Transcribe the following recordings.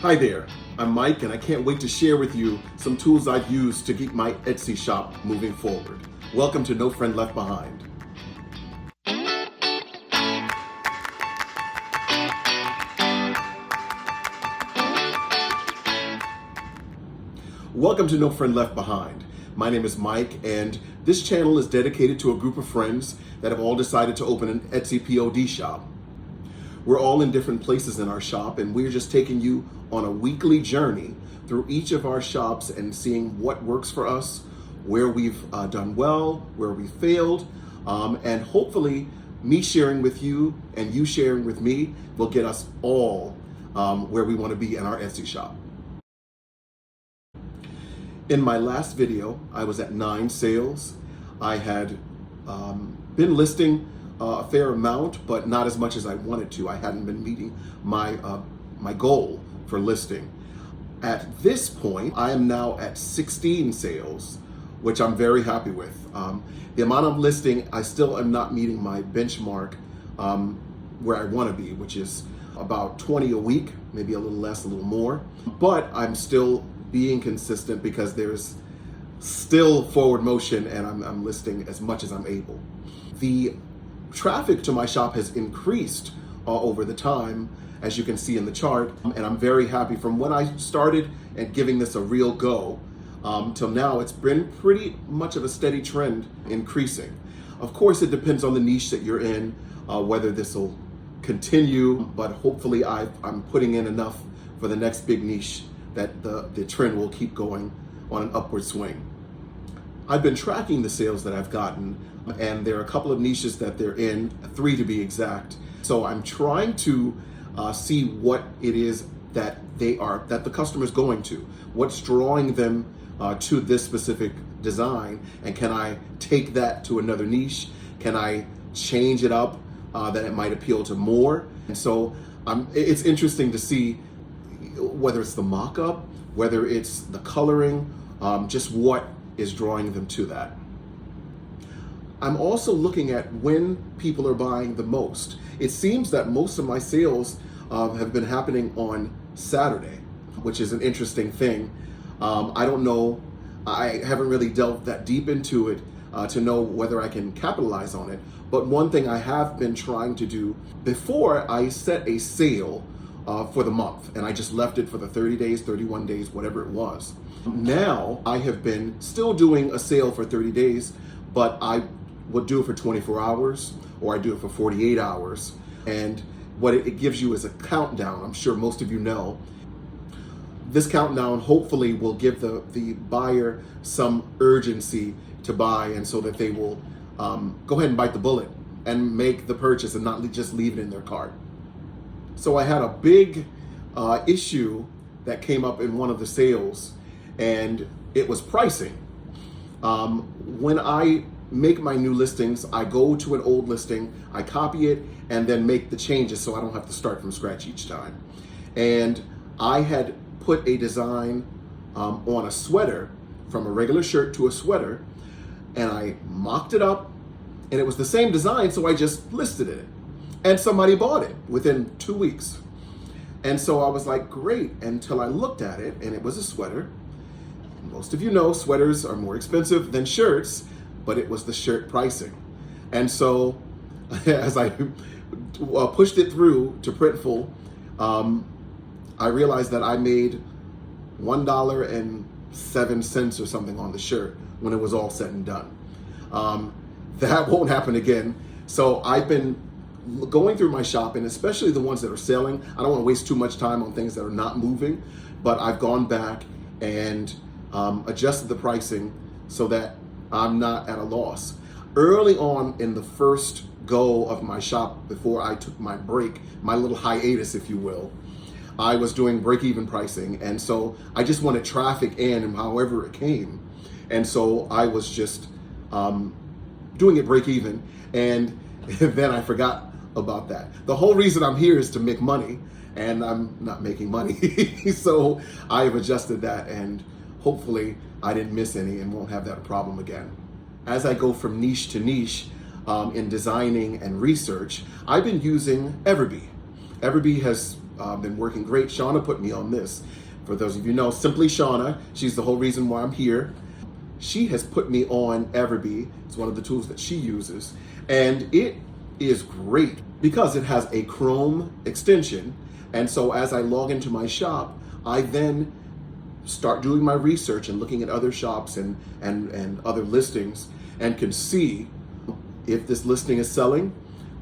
Hi there, I'm Mike and I can't wait to share with you some tools I've used to keep my Etsy shop moving forward. Welcome to No Friend Left Behind. Welcome to No Friend Left Behind. My name is Mike and this channel is dedicated to a group of friends that have all decided to open an Etsy POD shop. We're all in different places in our shop and we're just taking you on a weekly journey through each of our shops and seeing what works for us, where we've done well, where we failed, and hopefully me sharing with you and you sharing with me will get us all where we want to be in our Etsy shop. In my last video, I was at 9 sales. I had been listing a fair amount, but not as much as I wanted to. I hadn't been meeting my goal for listing. At this point, I am now at 16 sales, which I'm very happy with. The amount I'm listing, I still am not meeting my benchmark where I want to be, which is about 20 a week, maybe a little less, a little more. But I'm still being consistent because there's still forward motion and I'm listing as much as I'm able. The traffic to my shop has increased over the time, as you can see in the chart, and I'm very happy. From when I started and giving this a real go till now, it's been pretty much of a steady trend increasing. Of course, it depends on the niche that you're in, whether this will continue, but hopefully I'm putting in enough for the next big niche that the trend will keep going on an upward swing. I've been tracking the sales that I've gotten, and there are a couple of niches that they're in, 3 to be exact. So I'm trying to see what it is that that the customer's going to, what's drawing them to this specific design, and can I take that to another niche? Can I change it up that it might appeal to more? And so it's interesting to see whether it's the mock-up, whether it's the coloring, just what is drawing them to that. I'm also looking at when people are buying the most. It seems that most of my sales have been happening on Saturday, which is an interesting thing. I don't know, I haven't really delved that deep into it to know whether I can capitalize on it. But one thing I have been trying to do, before I set a sale for the month, and I just left it for the 30 days, 31 days, whatever it was. Now I have been still doing a sale for 30 days, but I would do it for 24 hours or I do it for 48 hours. And what it gives you is a countdown. I'm sure most of you know. This countdown hopefully will give the buyer some urgency to buy, and so that they will go ahead and bite the bullet and make the purchase and not just leave it in their cart. So I had a big issue that came up in one of the sales, and it was pricing. When I make my new listings, I go to an old listing, I copy it, and then make the changes so I don't have to start from scratch each time. And I had put a design on a sweater, from a regular shirt to a sweater, and I mocked it up, and it was the same design, so I just listed it. And somebody bought it within 2 weeks. And so I was like, great, until I looked at it, and it was a sweater. Most of you know sweaters are more expensive than shirts, but it was the shirt pricing. And so as I pushed it through to Printful, I realized that I made $1.07 or something on the shirt when it was all said and done. That won't happen again. So I've been going through my shop, and especially the ones that are selling. I don't want to waste too much time on things that are not moving, but I've gone back and adjusted the pricing so that I'm not at a loss. Early on in the first go of my shop, before I took my break, my little hiatus, if you will, I was doing break-even pricing, and so I just wanted traffic in, and however it came. And so I was just doing it break-even, and then I forgot about that. The whole reason I'm here is to make money, and I'm not making money. So I have adjusted that, and hopefully I didn't miss any and won't have that problem again. As I go from niche to niche in designing and research, I've been using Everbee. Everbee has been working great. Shauna put me on this. For those of you who know, Simply Shauna, she's the whole reason why I'm here. She has put me on Everbee. It's one of the tools that she uses. And it is great because it has a Chrome extension. And so as I log into my shop, I then start doing my research and looking at other shops and other listings, and can see if this listing is selling,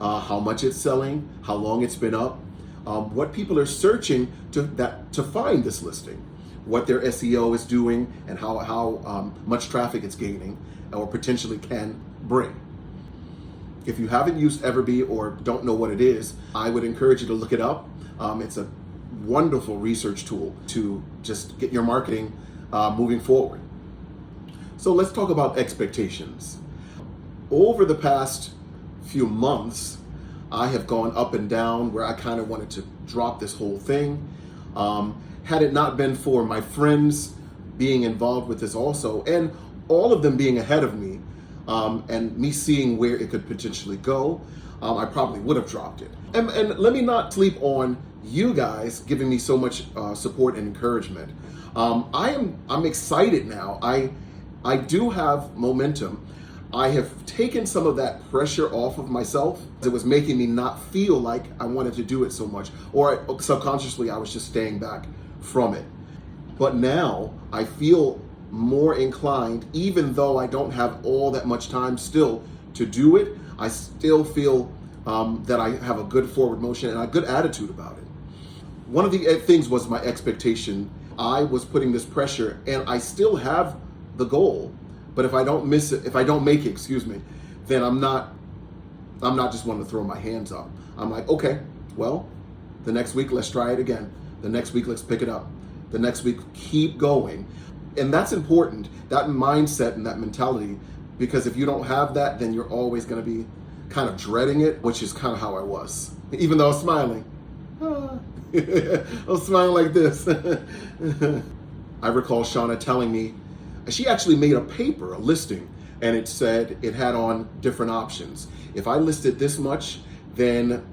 how much it's selling, how long it's been up, what people are searching to find this listing, what their SEO is doing, and how much traffic it's gaining or potentially can bring. If you haven't used Everbee or don't know what it is, I would encourage you to look it up. It's a wonderful research tool to just get your marketing moving forward. So let's talk about expectations. Over the past few months, I have gone up and down where I kind of wanted to drop this whole thing. Had it not been for my friends being involved with this also, and all of them being ahead of me, and me seeing where it could potentially go, I probably would have dropped it. And let me not sleep on you guys giving me so much support and encouragement. I'm excited now. I do have momentum. I have taken some of that pressure off of myself. It was making me not feel like I wanted to do it so much, or subconsciously I was just staying back from it. But now I feel more inclined, even though I don't have all that much time still to do it, I still feel that I have a good forward motion and a good attitude about it. One of the things was my expectation. I was putting this pressure, and I still have the goal, but if I don't miss it, if I don't make it, then I'm not just wanting to throw my hands up. I'm like, okay, well, the next week, let's try it again. The next week, let's pick it up. The next week, keep going. And that's important, that mindset and that mentality, because if you don't have that, then you're always going to be kind of dreading it, which is kind of how I was. Even though I was smiling. I was smiling like this. I recall Shauna telling me, she actually made a paper, a listing, and it said it had on different options. If I listed this much, then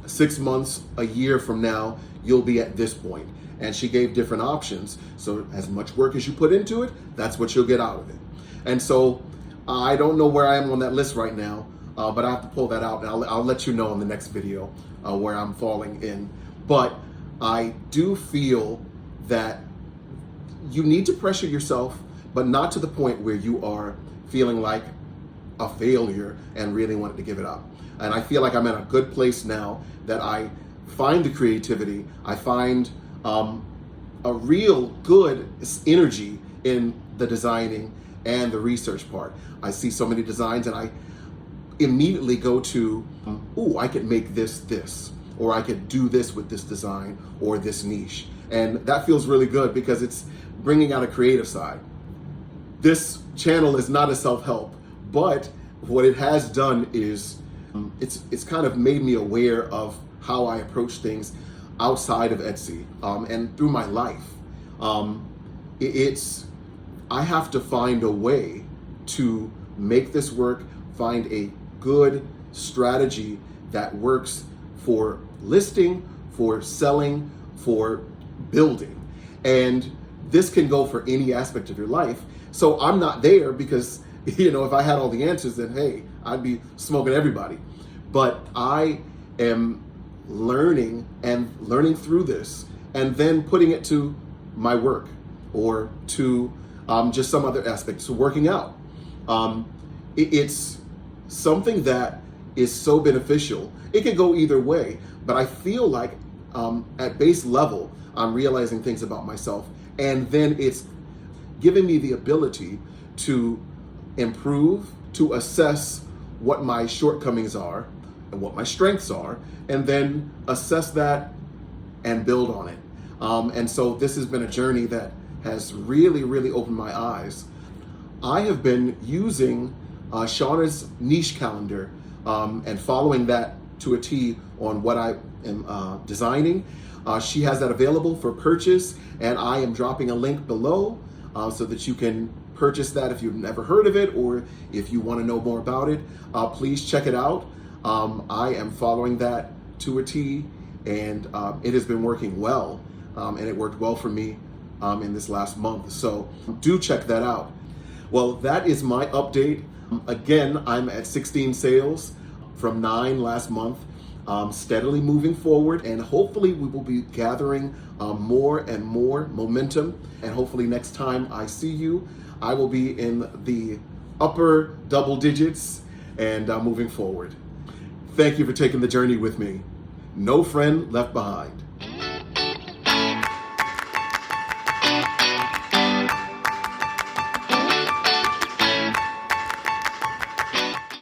6 months, a year from now, you'll be at this point. And she gave different options. So as much work as you put into it, that's what you'll get out of it. And so I don't know where I am on that list right now, but I have to pull that out, and I'll let you know in the next video where I'm falling in. But I do feel that you need to pressure yourself, but not to the point where you are feeling like a failure and really wanting to give it up. And I feel like I'm in a good place now that I find the creativity, I find a real good energy in the designing and the research part. I see so many designs and I immediately go to, I could make this, or I could do this with this design or this niche. And that feels really good because it's bringing out a creative side. This channel is not a self-help, but what it has done is it's kind of made me aware of how I approach things outside of Etsy and through my life. I have to find a way to make this work, find a good strategy that works for listing, for selling, for building. And this can go for any aspect of your life. So I'm not there because, if I had all the answers, then hey, I'd be smoking everybody. But I am learning through this and then putting it to my work or to just some other aspects, so working out. It's something that is so beneficial. It can go either way, but I feel like at base level, I'm realizing things about myself, and then it's giving me the ability to improve, to assess what my shortcomings are and what my strengths are, and then assess that and build on it. And so this has been a journey that has really, really opened my eyes. I have been using Shauna's niche calendar and following that to a T on what I am designing. She has that available for purchase, and I am dropping a link below so that you can purchase that if you've never heard of it, or if you want to know more about it. Please check it out. I am following that to a T, and it has been working well, and it worked well for me in this last month. So do check that out. Well, that is my update. Again, I'm at 16 sales from 9 last month, steadily moving forward, and hopefully we will be gathering more and more momentum, and hopefully next time I see you, I will be in the upper double digits and moving forward. Thank you for taking the journey with me. No friend left behind.